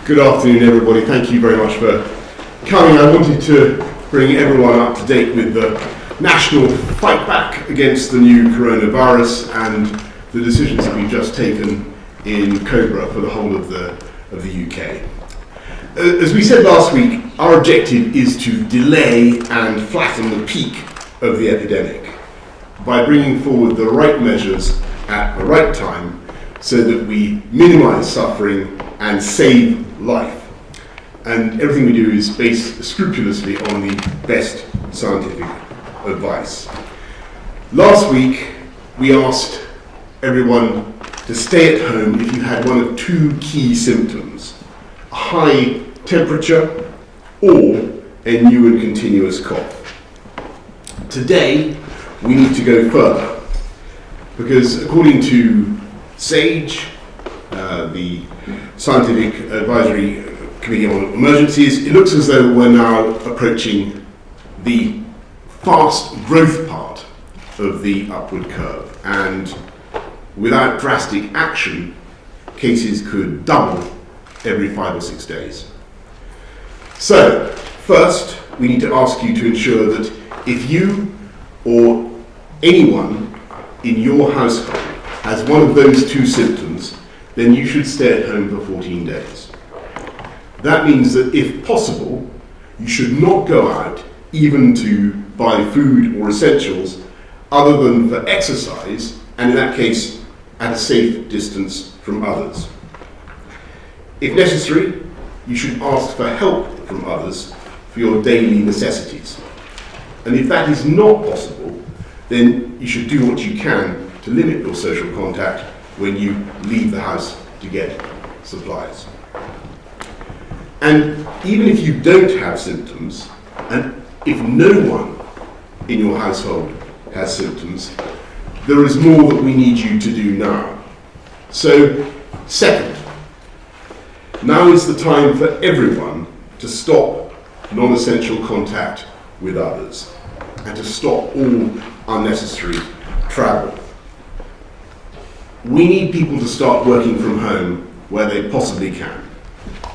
Good afternoon, everybody. Thank you very much for coming. I wanted to bring everyone up to date with the national fight back against the new coronavirus and the decisions that we've just taken in Cobra for the whole of the UK. As we said last week, our objective is to delay and flatten the peak of the epidemic by bringing forward the right measures at the right time so that we minimise suffering and save life. And everything we do is based scrupulously on the best scientific advice. Last week, we asked everyone to stay at home if you had one of two key symptoms: a high temperature or a new and continuous cough. Today, we need to go further because according to SAGE, the Scientific Advisory Committee on Emergencies, it looks as though we're now approaching the fast growth part of the upward curve, and without drastic action, cases could double every 5 or 6 days. So, first, we need to ask you to ensure that if you or anyone in your household has one of those two symptoms, then you should stay at home for 14 days. That means that if possible, you should not go out even to buy food or essentials other than for exercise, and in that case, at a safe distance from others. If necessary, you should ask for help from others for your daily necessities. And if that is not possible, then you should do what you can to limit your social contact when you leave the house to get supplies. And even if you don't have symptoms, and if no one in your household has symptoms, there is more that we need you to do now. So, second, now is the time for everyone to stop non-essential contact with others and to stop all unnecessary travel. We need people to start working from home where they possibly can,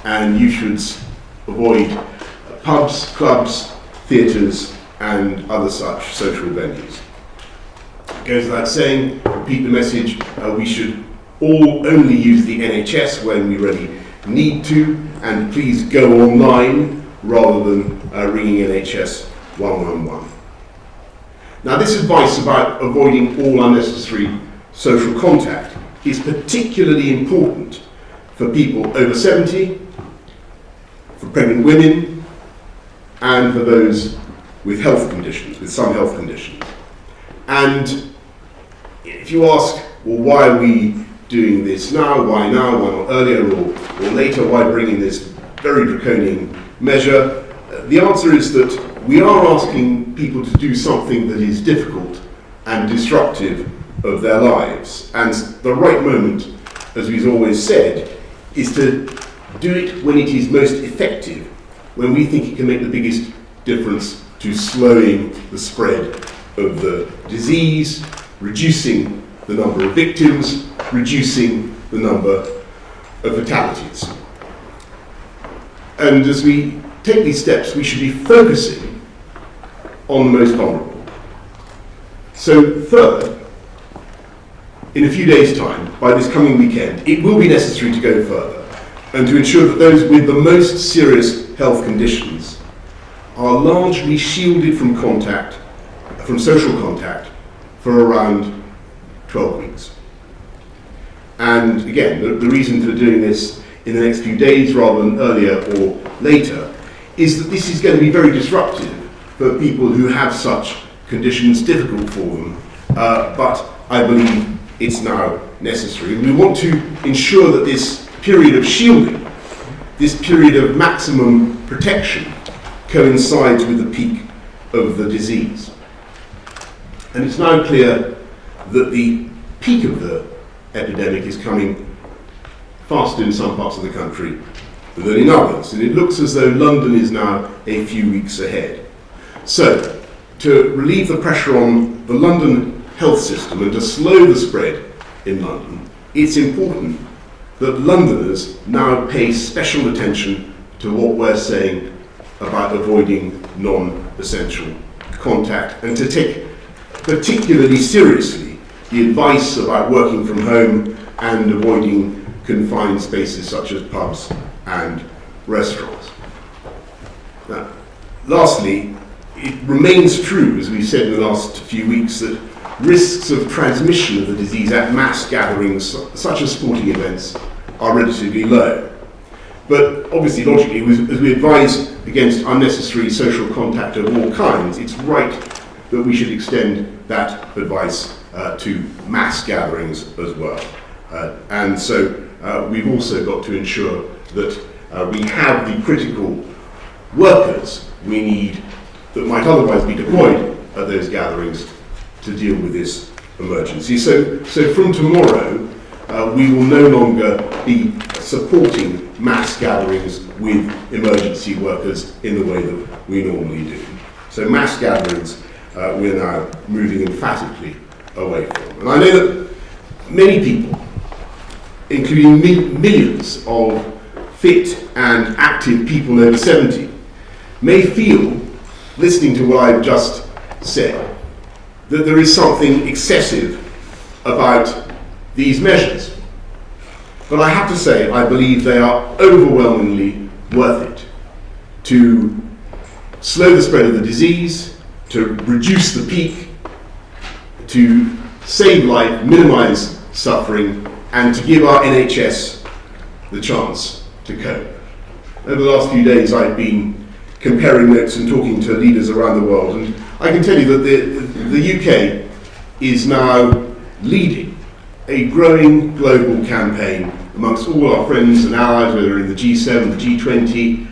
and you should avoid pubs, clubs, theatres and other such social venues. It goes without saying, repeat the message, we should all only use the NHS when we really need to, and please go online rather than ringing NHS 111. Now, this advice about avoiding all unnecessary social contact is particularly important for people over 70, for pregnant women, and for those with health conditions, with some health conditions. And if you ask, well, why are we doing this now? Why now? Why not earlier or later? Why bring in this very draconian measure? The answer is that we are asking people to do something that is difficult and disruptive of their lives. And the right moment, as we've always said, is to do it when it is most effective, when we think it can make the biggest difference to slowing the spread of the disease, reducing the number of victims, reducing the number of fatalities. And as we take these steps, we should be focusing on the most vulnerable. So third, in a few days' time, by this coming weekend, it will be necessary to go further and to ensure that those with the most serious health conditions are largely shielded from contact, from social contact, for around 12 weeks. And again, the reason for doing this in the next few days rather than earlier or later is that this is going to be very disruptive for people who have such conditions, difficult for them, but I believe it's now necessary. And we want to ensure that this period of shielding, this period of maximum protection, coincides with the peak of the disease. And it's now clear that the peak of the epidemic is coming faster in some parts of the country than in others. And it looks as though London is now a few weeks ahead. So, to relieve the pressure on the London health system and to slow the spread in London, it's important that Londoners now pay special attention to what we're saying about avoiding non-essential contact, and to take particularly seriously the advice about working from home and avoiding confined spaces such as pubs and restaurants. Now, lastly, it remains true, as we've said in the last few weeks, that risks of transmission of the disease at mass gatherings, such as sporting events, are relatively low. But obviously, logically, as we advise against unnecessary social contact of all kinds, it's right that we should extend that advice to mass gatherings as well. And so we've also got to ensure that we have the critical workers we need that might otherwise be deployed at those gatherings to deal with this emergency. So from tomorrow, we will no longer be supporting mass gatherings with emergency workers in the way that we normally do. So mass gatherings we're now moving emphatically away from. And I know that many people, including millions of fit and active people over 70, may feel, listening to what I've just said, that there is something excessive about these measures. But I have to say, I believe they are overwhelmingly worth it to slow the spread of the disease, to reduce the peak, to save life, minimize suffering, and to give our NHS the chance to cope. Over the last few days, I've been comparing notes and talking to leaders around the world, and I can tell you that the UK is now leading a growing global campaign amongst all our friends and allies, whether in the G7, the G20,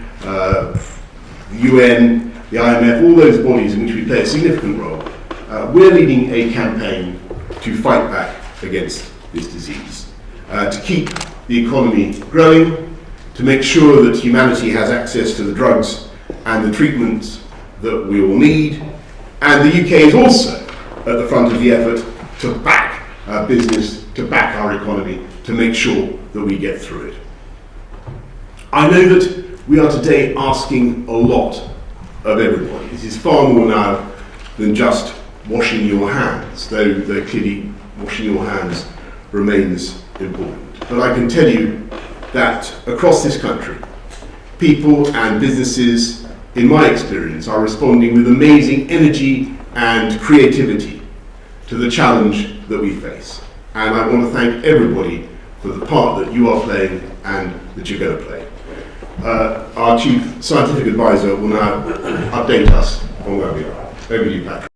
the UN, the IMF, all those bodies in which we play a significant role. We're leading a campaign to fight back against this disease, to keep the economy growing, to make sure that humanity has access to the drugs and the treatments that we all need. And the UK is also at the front of the effort to back our business, to back our economy, to make sure that we get through it. I know that we are today asking a lot of everybody. This is far more now than just washing your hands, though clearly washing your hands remains important. But I can tell you that across this country, people and businesses, in my experience, are responding with amazing energy and creativity to the challenge that we face. And I want to thank everybody for the part that you are playing and that you're going to play. Our Chief Scientific Advisor will now update us on where we are. Over to you, Patrick.